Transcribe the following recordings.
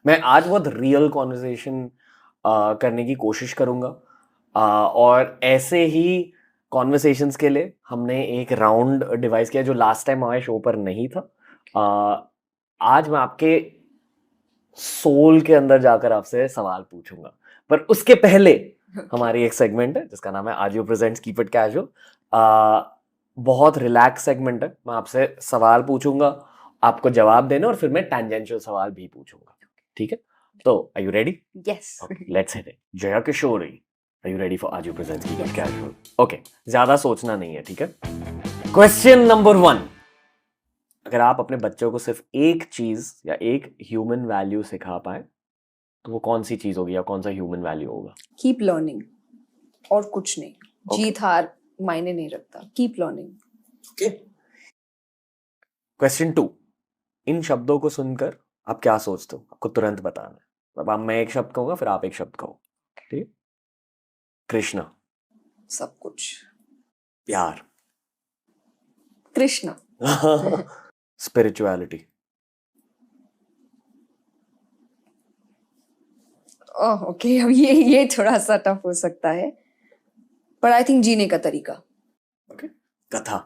मैं आज बहुत रियल कॉन्वर्सेशन करने की कोशिश करूंगा, और ऐसे ही कॉन्वर्सेशंस के लिए हमने एक राउंड डिवाइस किया जो लास्ट टाइम हमारे शो पर नहीं था। आज मैं आपके सोल के अंदर जाकर आपसे सवाल पूछूंगा, पर उसके पहले हमारी एक सेगमेंट है जिसका नाम है Ajio presents keep it casual. बहुत रिलैक्स सेगमेंट है। मैं आपसे सवाल पूछूंगा, आपको जवाब देना, और फिर मैं टैंजेंशियल सवाल भी पूछूंगा। ठीक है, तो are you ready? Yes. Let's hit it. Jaya Kishori, are you ready for AJIO presents keep it casual? Okay, ज्यादा सोचना नहीं है, ठीक है? क्वेश्चन नंबर 1, अगर आप अपने बच्चों को सिर्फ एक चीज या एक ह्यूमन वैल्यू सिखा पाए तो वो कौन सी चीज होगी या कौन सा ह्यूमन वैल्यू होगा? कीप लर्निंग, और कुछ नहीं। Okay. जीत हार मायने नहीं रखता, कीप लर्निंग। ओके। क्वेश्चन 2, इन शब्दों को सुनकर आप क्या सोचते हो? आपको तुरंत बताना है। अब मैं एक शब्द कहूंगा, फिर आप एक शब्द कहो, ठीक है? कृष्णा। सब कुछ। प्यार। कृष्ण। स्पिरिचुअलिटी। ओह ओके, अब ये थोड़ा सा टफ हो सकता है, पर आई थिंक जीने का तरीका। ओके। कथा।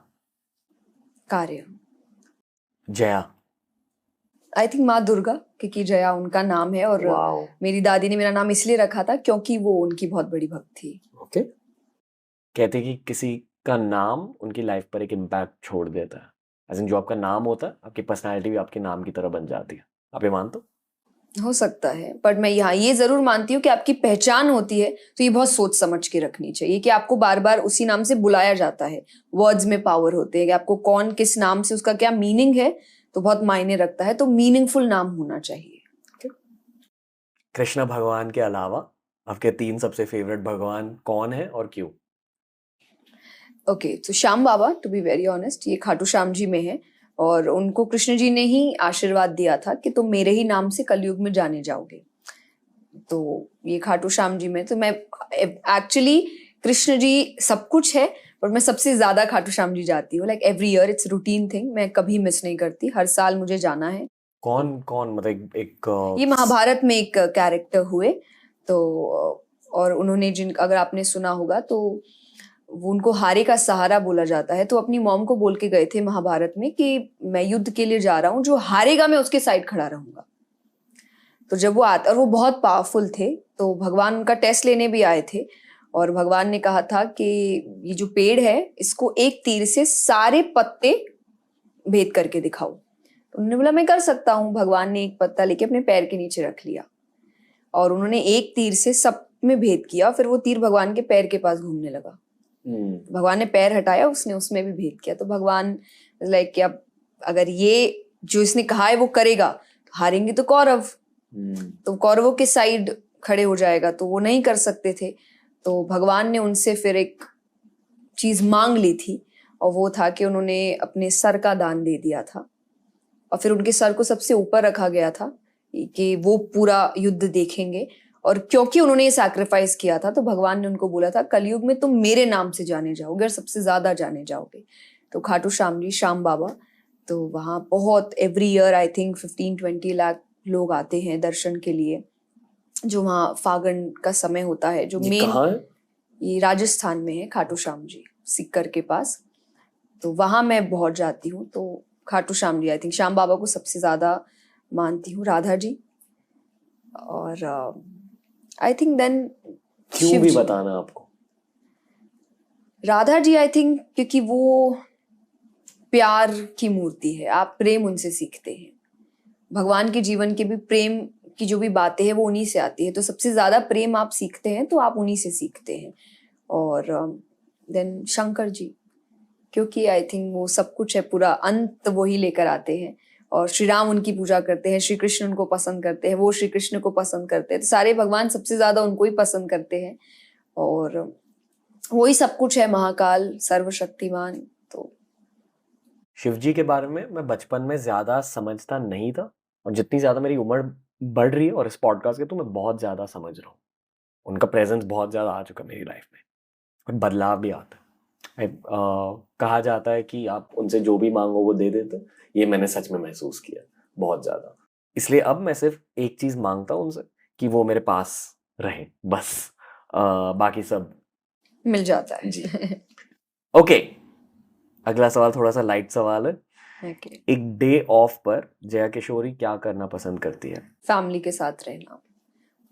कार्य। जया। आई थिंक माँ दुर्गा, क्योंकि जया उनका नाम है, और वाओ। मेरी दादी ने मेरा नाम इसलिए रखा था क्योंकि वो उनकी बहुत बड़ी भक्त थी। ओके। कहते हैं कि किसी का नाम उनकी लाइफ पर एक इम्पैक्ट छोड़ देता है, एज इन जो आपका नाम होता है आपकी पर्सनैलिटी भी आपके नाम की तरह बन जाती है। आप ये मानते हो? हो सकता है, पर मैं यहाँ ये जरूर मानती हूँ कि आपकी पहचान होती है तो ये बहुत सोच समझ के रखनी चाहिए कि आपको बार बार उसी नाम से बुलाया जाता है। वर्ड्स में पावर होते हैं कि आपको कौन किस नाम से, उसका क्या मीनिंग है, तो बहुत मायने रखता है। तो मीनिंगफुल नाम होना चाहिए। कृष्ण भगवान के अलावा आपके 3 सबसे फेवरेट भगवान कौन है और क्यों? ओके, तो श्याम बाबा, टू बी वेरी ऑनेस्ट, ये खाटू श्याम जी में है, और उनको कृष्ण जी ने ही आशीर्वाद दिया था कि तुम मेरे ही नाम से कलयुग में जाने जाओगे। तो ये खाटू श्याम जी में, तो मैं एक्चुअली कृष्ण जी सब कुछ है, पर मैं सबसे ज्यादा खाटू श्याम जी जाती हूँ। Like every year it's routine thing, मैं कभी मिस नहीं करती, हर साल मुझे जाना है। कौन कौन, मतलब एक ये महाभारत में एक कैरेक्टर हुए, तो और उन्होंने अगर आपने सुना होगा तो वो उनको हारे का सहारा बोला जाता है। तो अपनी मॉम को बोल के गए थे महाभारत में कि मैं युद्ध के लिए जा रहा हूँ, जो हारेगा मैं उसके साइड खड़ा रहूंगा। तो जब वो आता, और वो बहुत पावरफुल थे, तो भगवान उनका टेस्ट लेने भी आए थे, और भगवान ने कहा था कि ये जो पेड़ है इसको एक तीर से सारे पत्ते भेद करके दिखाओ। तो उन्होंने बोला मैं कर सकता हूँ। भगवान ने एक पत्ता लेके अपने पैर के नीचे रख लिया, और उन्होंने एक तीर से सब में भेद किया, फिर वो तीर भगवान के पैर के पास घूमने लगा। भगवान ने पैर हटाया, उसने उसमें भी भेद किया। तो भगवान लाइक कि अब अगर ये जो इसने कहा है वो करेगा तो हारेंगे तो कौरव, तो कौरवों के साइड खड़े हो जाएगा, तो वो नहीं कर सकते थे। तो भगवान ने उनसे फिर एक चीज मांग ली थी, और वो था कि उन्होंने अपने सर का दान दे दिया था, और फिर उनके सर को सबसे ऊपर रखा गया था कि वो पूरा युद्ध देखेंगे। और क्योंकि उन्होंने ये सैक्रिफाइस किया था, तो भगवान ने उनको बोला था कलयुग में तुम मेरे नाम से जाने जाओगे और सबसे ज्यादा जाने जाओगे। तो खाटू श्याम जी, श्याम बाबा, तो वहाँ बहुत every year I think 15-20 lakh लोग आते हैं दर्शन के लिए। जो वहाँ फागण का समय होता है, जो मेन, ये राजस्थान में है, खाटू श्याम जी सीकर के पास। तो वहाँ मैं बहुत जाती हूँ। तो खाटू श्याम जी, आई थिंक श्याम बाबा को सबसे ज्यादा मानती हूँ, राधा जी, और आई थिंक देन क्यों भी बताना आपको? राधा जी, आई थिंक क्योंकि वो प्यार की मूर्ति है, आप प्रेम उनसे सीखते हैं। भगवान के जीवन के भी प्रेम की जो भी बातें हैं वो उन्हीं से आती है, तो सबसे ज्यादा प्रेम आप सीखते हैं तो आप उन्हीं से सीखते हैं। और देन शंकर जी, क्योंकि आई थिंक वो सब कुछ है, पूरा अंत वो ही लेकर आते हैं, और श्री राम उनकी पूजा करते हैं, श्री कृष्ण उनको पसंद करते हैं, वो श्री कृष्ण को पसंद करते हैं, तो सारे भगवान सबसे ज्यादा उनको ही पसंद करते हैं, और वही सब कुछ है, महाकाल, सर्वशक्तिमान। तो शिव जी के बारे में मैं बचपन में ज्यादा समझता नहीं था, और जितनी ज्यादा मेरी उम्र बढ़ रही है और इस पॉडकास्ट के, तो मैं बहुत ज्यादा समझ रहा हूँ। उनका प्रेजेंस बहुत ज्यादा आ चुका मेरी लाइफ में, और बदलाव भी आता है। कहा जाता है कि आप उनसे जो भी मांगो वो दे देते। ये मैंने सच में महसूस किया बहुत ज्यादा। इसलिए अब मैं सिर्फ एक चीज मांगता हूँ उनसे कि वो मेरे पास रहे, बस। बाकी सब मिल जाता है। जी। ओके, अगला सवाल थोड़ा सा लाइट सवाल है। ओके। एक डे ऑफ पर जया किशोरी क्या करना पसंद करती है? फैमिली के साथ रहना,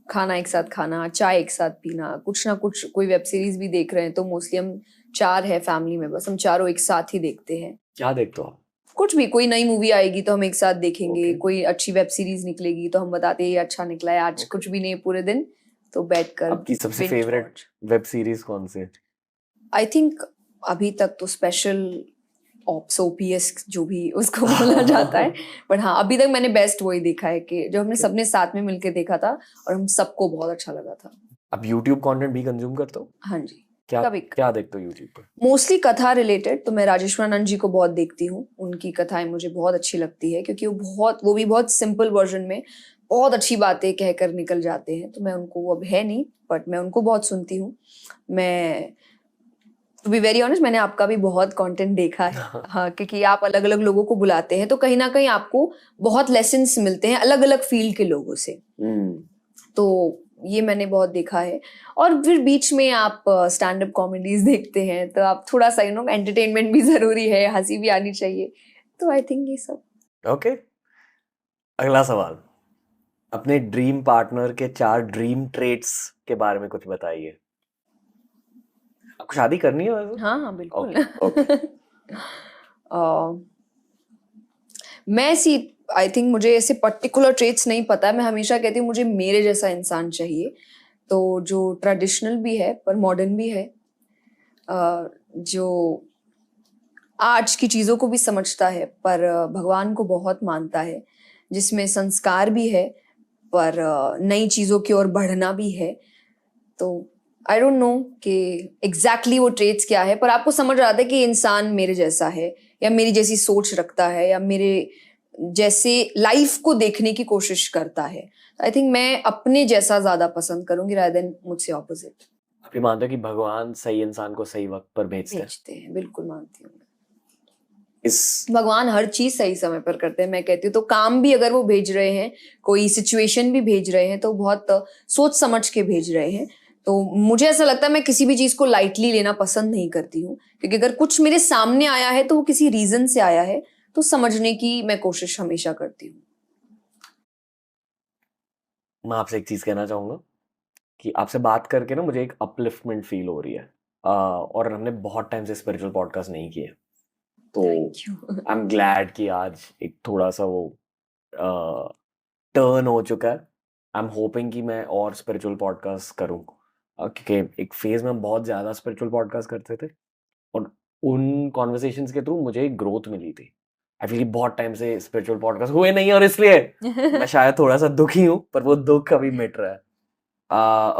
खाना एक साथ खाना, चाय एक साथ पीना, कुछ ना कुछ, कोई वेब सीरीज भी देख रहे हैं तो मोस्टली हम 4 है फैमिली में, बस हम चारों एक साथ ही देखते हैं। क्या देखते हो आप? कुछ भी, कोई नई मूवी आएगी तो हम एक साथ देखेंगे, ओके। कोई अच्छी वेब सीरीज निकलेगी तो हम बताते हैं ये अच्छा निकला है, आज ओके। कुछ भी नहीं पूरे दिन, तो बैठकर आपकी सबसे binge favourite watch। Web series कौन सी है? आई थिंक अभी तक तो स्पेशल ऑप्स ओपीएस जो भी उसको बोला जाता है, बट हाँ अभी तक मैंने बेस्ट वही देखा है कि जो हमने सबने साथ में मिलके देखा था और हम सबको बहुत अच्छा लगा था। आप यूट्यूब कंटेंट भी कंज्यूम करते हो? हाँ जी, क्या कभी क्या देखते हो यूट्यूब पर? मोस्टली कथा रिलेटेड, तो मैं राजेश्वरानंद जी को बहुत देखती हूँ, उनकी कथाएं मुझे बहुत अच्छी लगती है क्योंकि वो भी बहुत सिंपल वर्जन में बहुत अच्छी बातें कहकर निकल जाते हैं, तो मैं उनको, वो अब है नहीं बट मैं उनको बहुत सुनती हूँ। मैं टू बी वेरी ऑनेस्ट, मैंने आपका भी बहुत कंटेंट देखा है, हाँ, क्योंकि आप अलग अलग लोगों को बुलाते हैं तो कहीं ना कहीं आपको बहुत लेसन्स मिलते हैं अलग अलग फील्ड के लोगों से, तो ये मैंने बहुत देखा है। और फिर बीच में आप स्टैंड अप कॉमेडीज देखते हैं तो आप थोड़ा सा एंटरटेनमेंट भी जरूरी है, हंसी भी आनी चाहिए, तो आई थिंक ये सब। ओके, अगला सवाल। अपने ड्रीम पार्टनर के 4 ड्रीम ट्रेट्स के बारे में कुछ बताइए। आपको शादी करनी है वैसे? हाँ हाँ बिल्कुल। ओके। मैं सी आई थिंक मुझे ऐसे पर्टिकुलर ट्रेट्स नहीं पता है, मैं हमेशा कहती हूँ मुझे मेरे जैसा इंसान चाहिए, तो जो ट्रेडिशनल भी है पर मॉडर्न भी है, जो आज की चीजों को भी समझता है पर भगवान को बहुत मानता है, जिसमें संस्कार भी है पर नई चीजों की ओर बढ़ना भी है। तो आई डोंट नो कि एग्जैक्टली वो ट्रेट्स क्या है, पर आपको समझ आता है कि इंसान मेरे जैसा है या मेरी जैसी सोच रखता है या मेरे जैसे लाइफ को देखने की कोशिश करता है। आई थिंक मैं अपने जैसा ज्यादा पसंद करूंगी रादर देन मुझसे ऑपोजिट। आप ये मानते हो कि भगवान सही इंसान को सही वक्त पर भेजते हैं? बिल्कुल मानती हूँ। इस भगवान हर चीज सही समय पर करते हैं, मैं कहती हूँ, तो काम भी अगर वो भेज रहे हैं, कोई सिचुएशन भी भेज रहे हैं तो बहुत सोच समझ के भेज रहे हैं। तो मुझे ऐसा लगता है मैं किसी भी चीज को लाइटली लेना पसंद नहीं करती हूँ, क्योंकि अगर कुछ मेरे सामने आया है तो वो किसी रीजन से आया है, तो समझने की मैं कोशिश हमेशा करती हूँ। मैं आपसे एक चीज कहना चाहूंगा कि आपसे बात करके ना मुझे एक अपलिफ्टमेंट फील हो रही है। और हमने बहुत टाइम से स्पिरिचुअल पॉडकास्ट नहीं किए, तो आई एम ग्लैड कि आज एक थोड़ा सा वो टर्न हो चुका है। आई एम होपिंग कि मैं और स्पिरिचुअल पॉडकास्ट करूं, क्योंकि एक फेज में हम बहुत ज़्यादा स्पिरिचुअल पॉडकास्ट करते थे और उन कॉन्वर्सेशंस के थ्रू मुझे एक ग्रोथ मिली थी। आई फील बहुत टाइम से स्पिरिचुअल पॉडकास्ट हुए नहीं और इसलिए मैं शायद थोड़ा सा दुखी हूँ, पर वो दुख अभी मिट रहा है।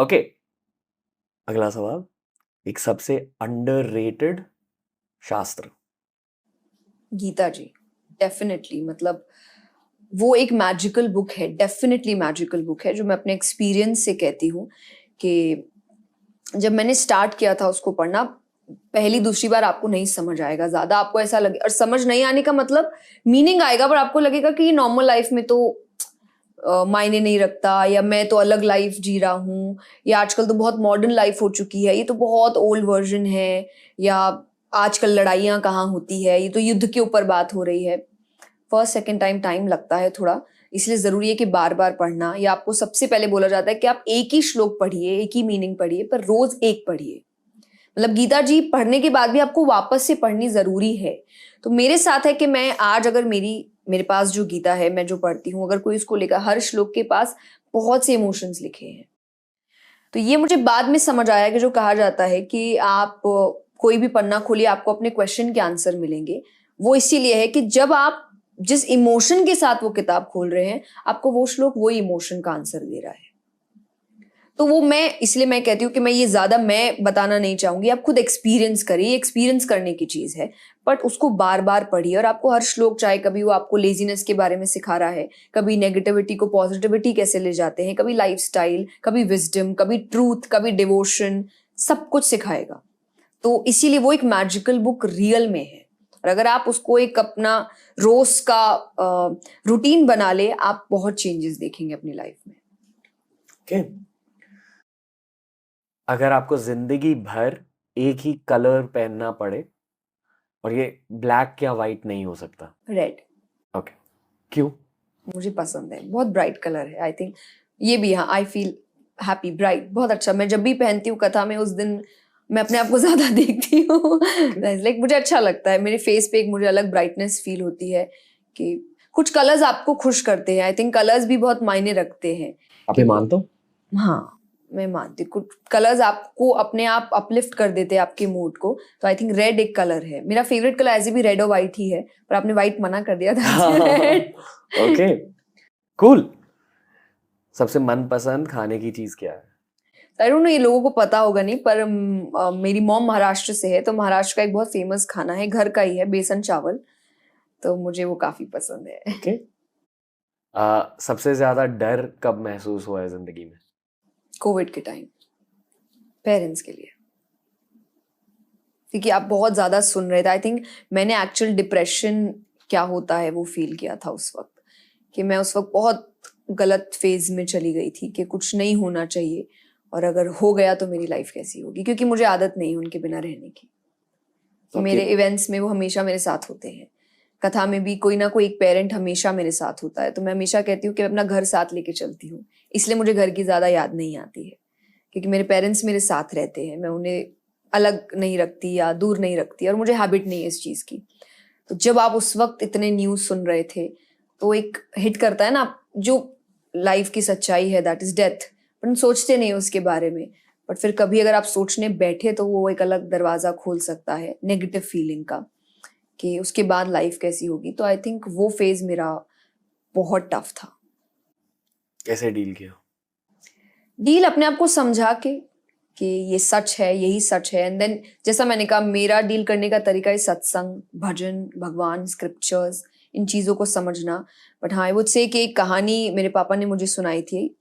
ओके, अगला सवाल। एक सबसे अंडररेटेड शास्त्र? गीता जी, डेफिनेटली, मतलब वो एक मैजिकल बुक है, डेफिनेटली मैजिकल बुक है, जो मैं अपने एक्सपीरियंस से कहती हूँ कि जब मैंने स्टार्ट किया था उसको पढ़ना, पहली दूसरी बार आपको नहीं समझ आएगा ज्यादा, आपको ऐसा लगे, और समझ नहीं आने का मतलब मीनिंग आएगा पर आपको लगेगा कि ये नॉर्मल लाइफ में तो मायने नहीं रखता, या मैं तो अलग लाइफ जी रहा हूँ, या आजकल तो बहुत मॉडर्न लाइफ हो चुकी है, ये तो बहुत ओल्ड वर्जन है, या आजकल लड़ाइयाँ कहाँ होती है, ये तो युद्ध के ऊपर बात हो रही है। फर्स्ट सेकंड टाइम लगता है थोड़ा, इसलिए जरूरी है कि बार बार पढ़ना, या आपको सबसे पहले बोला जाता है कि आप एक ही श्लोक पढ़िए, एक ही मीनिंग पढ़िए, पर रोज एक पढ़िए। मतलब गीता जी पढ़ने के बाद भी आपको वापस से पढ़नी जरूरी है। तो मेरे साथ है कि मैं आज अगर मेरे पास जो गीता है, मैं जो पढ़ती हूँ, अगर कोई उसको लेकर, हर श्लोक के पास बहुत से इमोशंस लिखे हैं। तो ये मुझे बाद में समझ आया कि जो कहा जाता है कि आप कोई भी पन्ना खोलिए आपको अपने क्वेश्चन के आंसर मिलेंगे, वो इसीलिए है कि जब आप जिस इमोशन के साथ वो किताब खोल रहे हैं, आपको वो श्लोक वो इमोशन का आंसर दे रहा है। तो वो इसलिए मैं कहती हूँ कि मैं ये ज्यादा मैं बताना नहीं चाहूंगी, आप खुद एक्सपीरियंस करिए, एक्सपीरियंस करने की चीज है, बट उसको बार बार पढ़िए, और आपको हर श्लोक, चाहे कभी वो आपको लेजीनेस के बारे में सिखा रहा है, कभी नेगेटिविटी को पॉजिटिविटी कैसे ले जाते हैं, कभी लाइफस्टाइल, कभी विजडम, कभी ट्रूथ, कभी डिवोशन, सब कुछ सिखाएगा। तो इसीलिए वो एक मैजिकल बुक रियल में है, और अगर आप उसको एक अपना रोज का रूटीन बना ले, आप बहुत चेंजेस देखेंगे अपनी लाइफ में। ओके, अगर आपको जिंदगी भर एक ही कलर पहनना पड़े और ये ब्लैक या वाइट नहीं हो सकता? रेड। ओके, क्यों? मुझे पसंद है, बहुत ब्राइट कलर है। आई थिंक ये भी, हाँ, आई फील हैप्पी, ब्राइट, बहुत अच्छा। मैं जब भी पहनती हूँ कथा में, उस दिन मैं अपने आप को ज्यादा देखती हूँ। लाइक मुझे अच्छा लगता है, मेरे फेस पे एक मुझे अलग ब्राइटनेस फील होती है कि कुछ कलर्स आपको खुश करते हैं। आई थिंक कलर्स भी बहुत मायने रखते हैं। आप ये मानते हो? हाँ, मैं मानती हूँ कुछ कलर्स आपको अपने आप अपलिफ्ट कर देते हैं आपके मूड को। तो आई थिंक रेड एक कलर है। मेरा फेवरेट कलर ऐसे भी रेड और व्हाइट ही है, पर आपने व्हाइट मना कर दिया था। रेड। Okay, cool. सबसे मनपसंद खाने की चीज क्या है? आई डोंट नो, ये लोगों को पता होगा नहीं, पर मेरी मॉम महाराष्ट्र से है, तो महाराष्ट्र का एक बहुत फेमस खाना है, घर का ही है, बेसन चावल। तो मुझे वो काफी पसंद है। ओके, सबसे ज्यादा डर कब महसूस हुआ है जिंदगी में? कोविड के टाइम, पेरेंट्स के लिए, क्योंकि आप बहुत ज्यादा सुन रहे थे। आई थिंक मैंने एक्चुअल डिप्रेशन क्या होता है वो फील किया था उस वक्त, कि मैं उस वक्त बहुत गलत फेज में चली गई थी कि कुछ नहीं होना चाहिए, और अगर हो गया तो मेरी लाइफ कैसी होगी, क्योंकि मुझे आदत नहीं है उनके बिना रहने की। Okay. मेरे इवेंट्स में वो हमेशा मेरे साथ होते हैं, कथा में भी कोई ना कोई एक पेरेंट हमेशा मेरे साथ होता है। तो मैं हमेशा कहती हूँ कि मैं अपना घर साथ लेके चलती हूँ, इसलिए मुझे घर की ज्यादा याद नहीं आती है, क्योंकि मेरे पेरेंट्स मेरे साथ रहते हैं। मैं उन्हें अलग नहीं रखती या दूर नहीं रखती, और मुझे हैबिट नहीं है इस चीज की। तो जब आप उस वक्त इतने न्यूज सुन रहे थे, तो एक हिट करता है ना, जो लाइफ की सच्चाई है, दैट इज डेथ, पर हम सोचते नहीं उसके बारे में। बट फिर कभी अगर आप सोचने बैठे तो वो एक अलग दरवाजा खोल सकता है नेगेटिव फीलिंग का, कि उसके बाद लाइफ कैसी होगी। तो आई थिंक वो फेज मेरा बहुत टफ था। कैसे डील किया? डील अपने आप को समझा के कि ये सच है, यही सच है, एंड देन जैसा मैंने कहा, मेरा डील करने का तरीका है सत्संग, भजन, भगवान, स्क्रिप्चर्स, इन चीजों को समझना। बट हाँ, आई वुड से कि एक कहानी मेरे पापा ने मुझे सुनाई थी,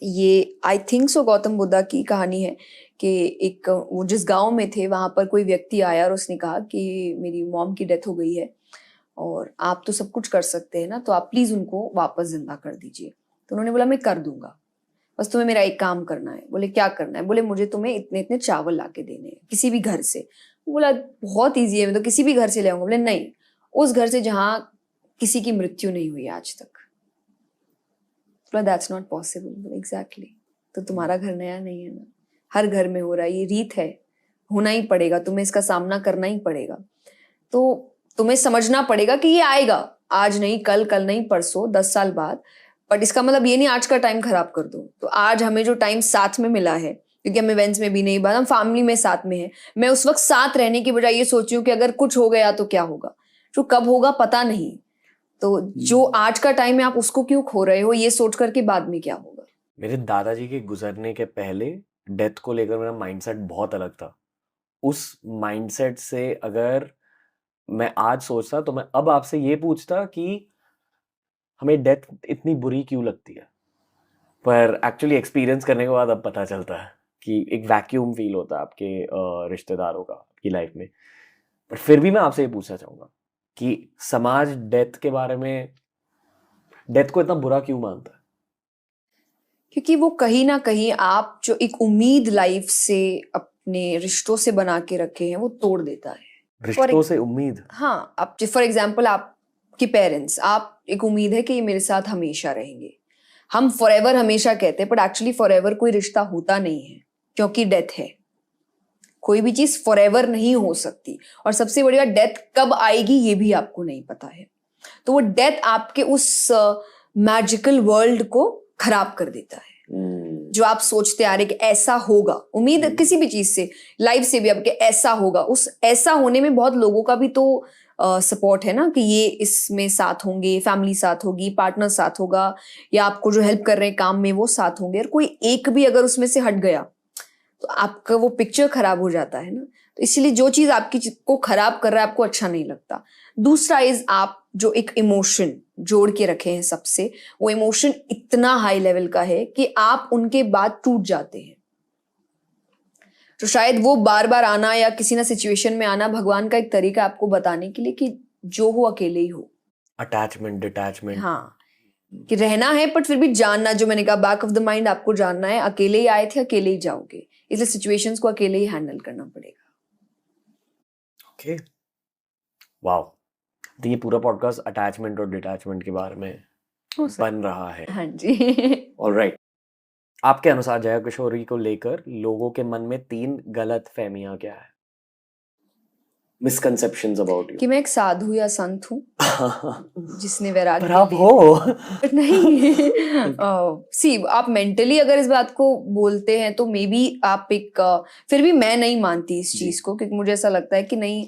ये I think so Gautam Buddha की कहानी है, कि एक वो जिस गांव में थे वहां पर कोई व्यक्ति आया और उसने कहा कि मेरी मॉम की डेथ हो गई है, और आप तो सब कुछ कर सकते हैं ना, तो आप प्लीज उनको वापस जिंदा कर दीजिए। तो उन्होंने बोला मैं कर दूंगा, बस तुम्हें मेरा एक काम करना है। बोले क्या करना है? बोले मुझे तुम्हें इतने इतने चावल ला के देने हैं किसी भी घर से। बोला बहुत ईजी है, मैं तो किसी भी घर से ले आऊंगा। बोले नहीं, उस घर से जहां किसी की मृत्यु नहीं हुई आज तक। बोला दैट्स नॉट पॉसिबल। एग्जैक्टली, तो तुम्हारा घर नया नहीं है ना, हर घर में हो रहा है, ये रीत है, होना ही पड़ेगा, तुम्हें इसका सामना करना ही पड़ेगा। तो तुम्हें समझना पड़ेगा कि ये आएगा, आज नहीं कल, कल नहीं परसों, 10 साल बाद। बट इसका मतलब ये नहीं आज का टाइम खराब कर दो। तो आज हमें जो टाइम साथ में मिला है, क्योंकि हम इवेंट्स में भी नहीं, बात हम फैमिली में साथ में है, मैं उस वक्त साथ रहने की बजाय ये सोची हूँ कि अगर कुछ हो गया तो क्या होगा, जो कब होगा पता नहीं। तो जो आज का टाइम है आप उसको क्यों खो रहे हो, ये सोच करके बाद में क्या होगा। मेरे दादाजी के गुजरने के पहले डेथ को लेकर मेरा माइंडसेट बहुत अलग था। उस माइंडसेट से अगर मैं आज सोचता तो मैं अब आपसे ये पूछता कि हमें डेथ इतनी बुरी क्यों लगती है, पर एक्चुअली एक्सपीरियंस करने के बाद अब पता चलता है कि एक वैक्यूम फील होता है आपके रिश्तेदारों का आपकी लाइफ में। पर फिर भी मैं आपसे ये पूछना चाहूंगा कि समाज डेथ के बारे में, डेथ को इतना बुरा क्यों मानता है? क्योंकि वो कहीं ना कहीं आप जो एक उम्मीद लाइफ से अपने रिश्तों से बना के रखे हैं वो तोड़ देता है। रिश्तों से उम्मीद? हाँ, आप फॉर एग्जाम्पल आपके पेरेंट्स, आप एक उम्मीद है कि ये मेरे साथ हमेशा रहेंगे। हम फॉरएवर हमेशा कहते हैं, बट एक्चुअली फॉरएवर कोई रिश्ता होता नहीं है, क्योंकि डेथ है। कोई भी चीज फॉरएवर नहीं हो सकती, और सबसे बड़ी बात, डेथ कब आएगी ये भी आपको नहीं पता है। तो वो डेथ आपके उस मैजिकल वर्ल्ड को खराब कर देता है, जो आप सोचते आ रहे कि ऐसा होगा। उम्मीद किसी भी चीज से, लाइफ से भी आपके ऐसा होगा, उस ऐसा होने में बहुत लोगों का भी तो सपोर्ट है ना, कि ये इसमें साथ होंगे, फैमिली साथ होगी, पार्टनर साथ होगा, या आपको जो हेल्प कर रहे हैं काम में वो साथ होंगे। और कोई एक भी अगर उसमें से हट गया तो आपका वो पिक्चर खराब हो जाता है ना। तो इसलिए जो चीज आपकी को खराब कर रहा है आपको अच्छा नहीं लगता। दूसरा इज, आप जो एक इमोशन जोड़ के रखे हैं सबसे, वो इमोशन इतना हाई लेवल का है कि आप उनके बाद टूट जाते हैं। तो शायद वो बार बार आना या किसी ना सिचुएशन में आना भगवान का एक तरीका है आपको बताने के लिए कि जो हो अकेले ही हो। Attachment, detachment. हाँ, कि रहना है बट फिर भी जानना, जो मैंने कहा बैक ऑफ द माइंड आपको जानना है, अकेले ही आए थे अकेले ही जाओगे, इसलिए सिचुएशंस को अकेले ही हैंडल करना पड़ेगा। Okay, wow. तो ये पूरा पॉडकास्ट अटैचमेंट और डिटैचमेंट के बारे में बन रहा है। हाँ जी। ऑलराइट, आपके अनुसार जया किशोरी को लेकर लोगों के मन में 3 गलत फहमियां क्या है, मिसकंसेप्शंस अबाउट यू? कि मैं एक साधु या संत हूँ जिसने वैराग्य पर आप ले- हो। नहीं सी आप मेंटली अगर इस बात को बोलते हैं तो मे बी आप एक फिर भी मैं नहीं मानती इस जी। चीज को, क्योंकि मुझे ऐसा लगता है कि नहीं,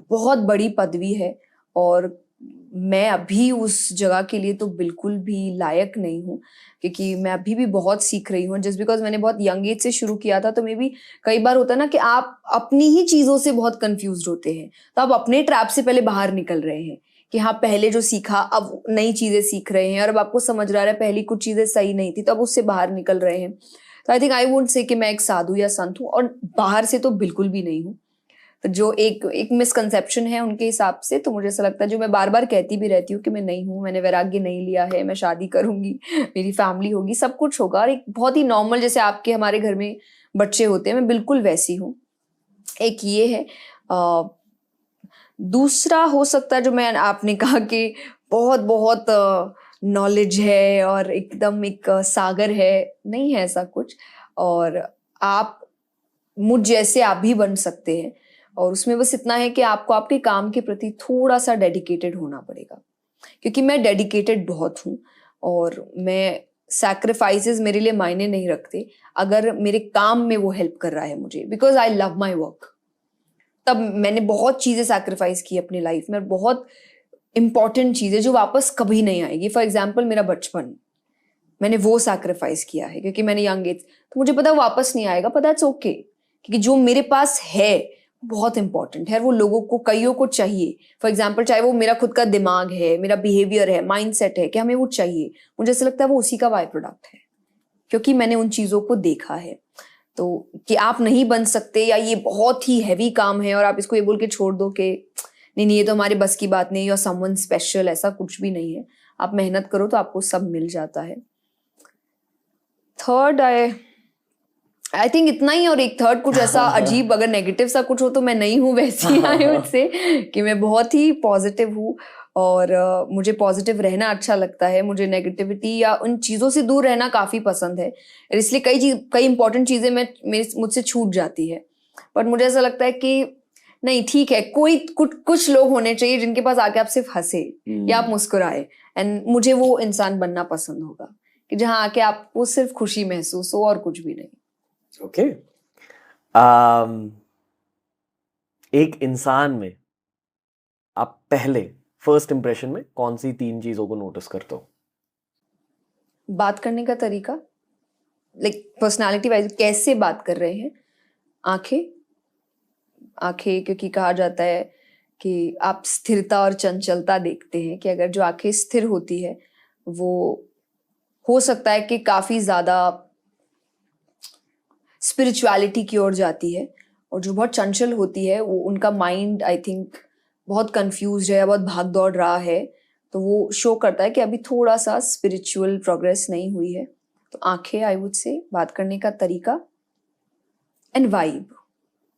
बहुत बड़ी पदवी है और मैं अभी उस जगह के लिए तो बिल्कुल भी लायक नहीं हूँ, क्योंकि मैं अभी भी बहुत सीख रही हूँ। जस्ट बिकॉज मैंने बहुत यंग एज से शुरू किया था, तो मे बी कई बार होता है ना कि आप अपनी ही चीजों से बहुत कंफ्यूज होते हैं, तो आप अपने ट्रैप से पहले बाहर निकल रहे हैं कि हाँ पहले जो सीखा अब नई चीजें सीख रहे हैं और अब आपको समझ रहा है पहली कुछ चीजें सही नहीं थी तो अब उससे बाहर निकल रहे हैं। तो I think I would say कि मैं एक साधु या संत हूँ, और बाहर से तो बिल्कुल भी नहीं हूँ। तो जो एक मिसकंसेप्शन है उनके हिसाब से, तो मुझे ऐसा लगता है, जो मैं बार बार कहती भी रहती हूँ कि मैं नहीं हूँ, मैंने वैराग्य नहीं लिया है, मैं शादी करूंगी, मेरी फैमिली होगी, सब कुछ होगा, और एक बहुत ही नॉर्मल जैसे आपके हमारे घर में बच्चे होते हैं, मैं बिल्कुल वैसी हूँ। एक ये है। दूसरा हो सकता है जो मैं आपने कहा कि बहुत बहुत नॉलेज है और एकदम एक सागर है, नहीं है ऐसा कुछ। और आप मुझ जैसे आप भी बन सकते हैं, और उसमें बस इतना है कि आपको आपके काम के प्रति थोड़ा सा डेडिकेटेड होना पड़ेगा, क्योंकि मैं डेडिकेटेड बहुत हूँ और मैं सैक्रिफाइसेस मेरे लिए मायने नहीं रखते अगर मेरे काम में वो हेल्प कर रहा है मुझे, because I love my work. तब मैंने बहुत चीजें सैक्रिफाइस की अपनी लाइफ में, बहुत इंपॉर्टेंट चीजें जो वापस कभी नहीं आएगी। फॉर एग्जाम्पल मेरा बचपन, मैंने वो सैक्रिफाइस किया है क्योंकि मैंने यंग एज, तो मुझे पता वापस नहीं आएगा, पता इट्स ओके, क्योंकि जो मेरे पास है बहुत इंपॉर्टेंट है, वो लोगों को कईयों को चाहिए। फॉर एग्जाम्पल चाहे वो मेरा खुद का दिमाग है, मेरा बिहेवियर है, माइंडसेट है, कि हमें वो चाहिए, मुझे ऐसा लगता है वो उसी का बाय प्रोडक्ट है, क्योंकि मैंने उन चीजों को देखा है। तो कि आप नहीं बन सकते या ये बहुत ही हैवी काम है और आप इसको ये बोल के छोड़ दो कि नहीं नहीं ये तो हमारे बस की बात नहीं, या समवन स्पेशल, ऐसा कुछ भी नहीं है। आप मेहनत करो तो आपको सब मिल जाता है। थर्ड आई थिंक इतना ही। और एक थर्ड कुछ ऐसा अजीब अगर नेगेटिव सा कुछ हो तो मैं नहीं हूँ वैसी, आई वुड से कि मैं बहुत ही पॉजिटिव हूँ और मुझे पॉजिटिव रहना अच्छा लगता है। मुझे नेगेटिविटी या उन चीज़ों से दूर रहना काफ़ी पसंद है, इसलिए कई इंपॉर्टेंट चीज़ें मुझसे छूट जाती है। बट मुझे ऐसा लगता है कि नहीं ठीक है, कोई कुछ लोग होने चाहिए जिनके पास आके आप सिर्फ हंसे या आप मुस्कुराए, एंड मुझे वो इंसान बनना पसंद होगा कि जहाँ आके आपको सिर्फ खुशी महसूस हो और कुछ भी नहीं। ओके। एक इंसान में आप पहले फर्स्ट इंप्रेशन में कौन सी 3 चीजों को नोटिस करते हो? बात करने का तरीका, लाइक पर्सनालिटी वाइज कैसे बात कर रहे हैं। आंखें, क्योंकि कहा जाता है कि आप स्थिरता और चंचलता देखते हैं, कि अगर जो आंखें स्थिर होती है वो हो सकता है कि काफी ज्यादा स्पिरिचुअलिटी की ओर जाती है, और जो बहुत चंचल होती है वो उनका माइंड आई थिंक बहुत कंफ्यूज है, बहुत भाग दौड़ रहा है, तो वो शो करता है कि अभी थोड़ा सा स्पिरिचुअल प्रोग्रेस नहीं हुई है। तो आंखें, आई वुड से बात करने का तरीका, एंड वाइब,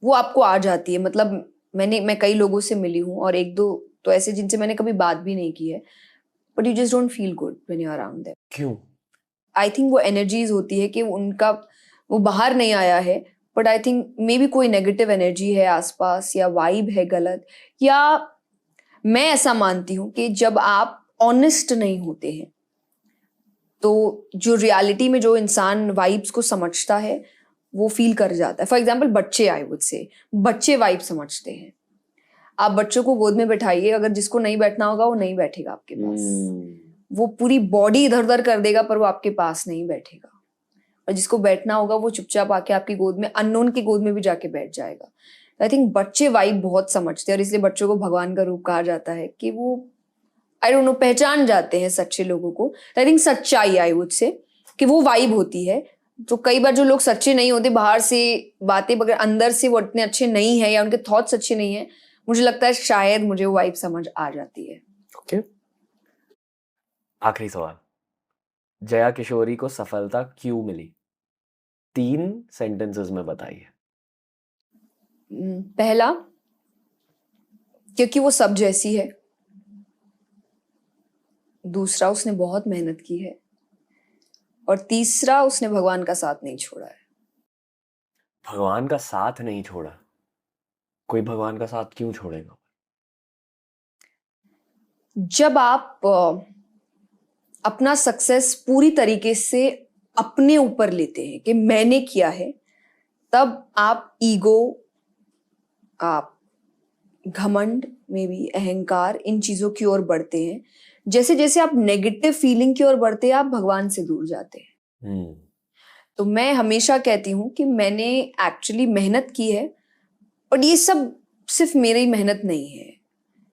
वो आपको आ जाती है। मतलब मैं कई लोगों से मिली हूँ और एक दो तो ऐसे जिनसे मैंने कभी बात भी नहीं की है, but you just don't feel good when you are around them. क्यों? आई थिंक वो एनर्जीज होती है कि उनका वो बाहर नहीं आया है, but I think may be कोई नेगेटिव एनर्जी है आसपास, या वाइब है गलत, या मैं ऐसा मानती हूँ कि जब आप ऑनेस्ट नहीं होते हैं तो जो रियलिटी में जो इंसान वाइब्स को समझता है वो फील कर जाता है। फॉर एग्जाम्पल बच्चे, आई वुड से बच्चे वाइब समझते हैं। आप बच्चों को गोद में बैठाइए, अगर जिसको नहीं बैठना होगा वो नहीं बैठेगा आपके पास, वो पूरी बॉडी इधर उधर कर देगा पर वो आपके पास नहीं बैठेगा, और जिसको बैठना होगा वो चुपचाप आके आपकी गोद में, अननोन की गोद में भी जाके बैठ जाएगा। आई थिंक बच्चे वाइब बहुत समझते हैं, और इसलिए बच्चों को भगवान का रूप कहा जाता है, कि वो आई डोंट नो पहचान जाते हैं सच्चे लोगों को। आई थिंक सच्चाई, आई वुड से कि वो वाइब होती है तो कई बार जो लोग सच्चे नहीं होते, बाहर से बातें मगर अंदर से वो इतने अच्छे नहीं है या उनके थॉट्स अच्छे नहीं है, मुझे लगता है शायद मुझे वो वाइब समझ आ जाती है। ओके, आखिरी सवाल, जया किशोरी को सफलता क्यों मिली? 3 सेंटेंसेस में बताइए। पहला, क्योंकि वो सब जैसी है। दूसरा, उसने बहुत मेहनत की है। और तीसरा, उसने भगवान का साथ नहीं छोड़ा है। भगवान का साथ नहीं छोड़ा? कोई भगवान का साथ क्यों छोड़ेगा? जब आप अपना सक्सेस पूरी तरीके से अपने ऊपर लेते हैं कि मैंने किया है, तब आप ईगो, आप घमंड में भी अहंकार, इन चीजों की ओर बढ़ते हैं। जैसे जैसे आप नेगेटिव फीलिंग की ओर बढ़ते हैं, आप भगवान से दूर जाते हैं। तो मैं हमेशा कहती हूँ कि मैंने एक्चुअली मेहनत की है, और ये सब सिर्फ मेरी मेहनत नहीं है,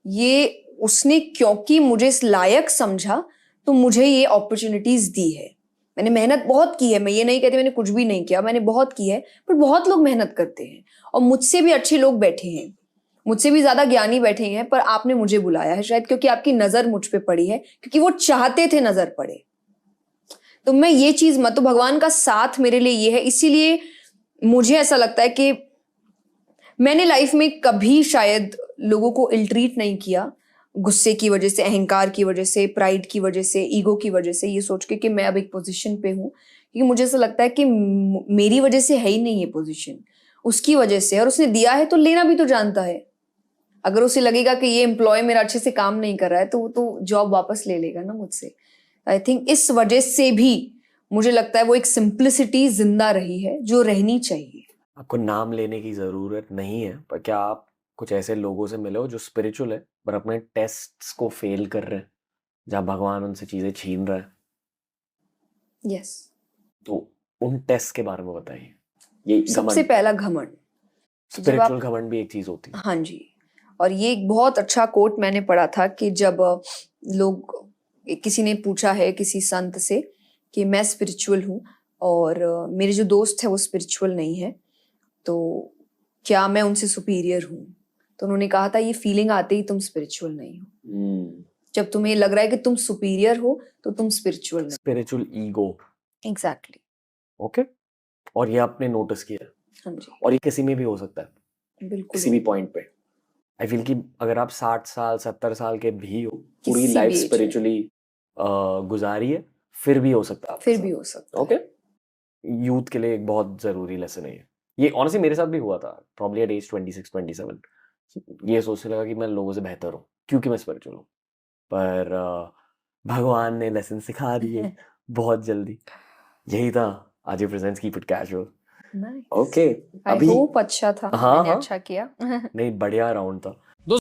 ये उसने क्योंकि मुझे इस लायक समझा तो मुझे ये अपॉर्चुनिटीज दी है। मैंने मेहनत बहुत की है, मैं ये नहीं कहती मैंने कुछ भी नहीं किया, मैंने बहुत की है, पर बहुत लोग मेहनत करते हैं और मुझसे भी अच्छे लोग बैठे हैं, मुझसे भी ज्यादा ज्ञानी बैठे हैं, पर आपने मुझे बुलाया है शायद क्योंकि आपकी नजर मुझ पे पड़ी है, क्योंकि वो चाहते थे नजर पड़े। तो मैं ये चीज मत, तो भगवान का साथ मेरे लिए ये है, इसीलिए मुझे ऐसा लगता है कि मैंने लाइफ में कभी शायद लोगों को इल ट्रीट नहीं किया, गुस्से की वजह से, अहंकार की वजह से, प्राइड की वजह से, ईगो की वजह से, ये सोच के कि मैं अब एक पोजीशन पे हूँ, क्योंकि मुझे ऐसा लगता है कि मेरी वजह से है ही नहीं ये पोजीशन, उसकी वजह से, और उसने दिया है तो लेना भी तो जानता है। अगर उसे लगेगा कि ये एम्प्लॉय मेरा अच्छे से काम नहीं कर रहा है तो वो तो जॉब वापस ले लेगा ना मुझसे। आई थिंक इस वजह से भी मुझे लगता है वो एक सिंप्लिसिटी जिंदा रही है जो रहनी चाहिए। आपको नाम लेने की जरूरत नहीं है, पर क्या आप कुछ ऐसे लोगों से मिले हो जो स्पिरिचुअल है पर अपने टेस्ट्स को फेल कर रहे हैं, जहाँ भगवान उनसे चीजें छीन रहा है? यस। तो उन टेस्ट के बारे में बताइए। ये सबसे पहला घमंड, स्पिरिचुअल घमंड भी एक चीज होती है। हाँ जी, और ये एक बहुत अच्छा कोट मैंने पढ़ा था कि जब लोग, किसी ने पूछा है किसी संत से कि मैं स्पिरिचुअल हूँ और मेरे जो दोस्त है वो स्पिरिचुअल नहीं है, तो क्या मैं उनसे सुपीरियर हूँ? तो उन्होंने कहा था ये फीलिंग आते ही तुम स्पिरिचुअल नहीं हो। जब तुम्हें लग रहा है कि तुम सुपीरियर हो तो तुम स्पिरिचुअल नहीं। Spiritual ego. एग्जैक्टली। ओके, और ये आपने नोटिस किया? हाँ जी, और ये किसी में भी हो सकता है, बिल्कुल किसी भी पॉइंट पे। आई फील कि अगर आप 60 साल 70 साल के भी हो, पूरी किसी लाइफ भी age में। स्पिरिचुअली गुजारी है, फिर भी हो सकता है आपके फिर साथ। भी हो सकता है। ओके, यूथ के लिए एक बहुत जरूरी लेसन है ये ऑनेस्टली मेरे साथ भी हुआ था, प्रॉब्ली एट एज 26 27। ये सोचने लगा कि मैं लोगों से बेहतर हूँ क्योंकि मैं स्पिरिचुअल हूँ, पर भगवान ने लेसन सिखा दिए बहुत जल्दी। यही था आज presents keep it casual. Okay, I अभी होप अच्छा था, हाँ मैंने हाँ अच्छा किया। नहीं, बढ़िया राउंड था।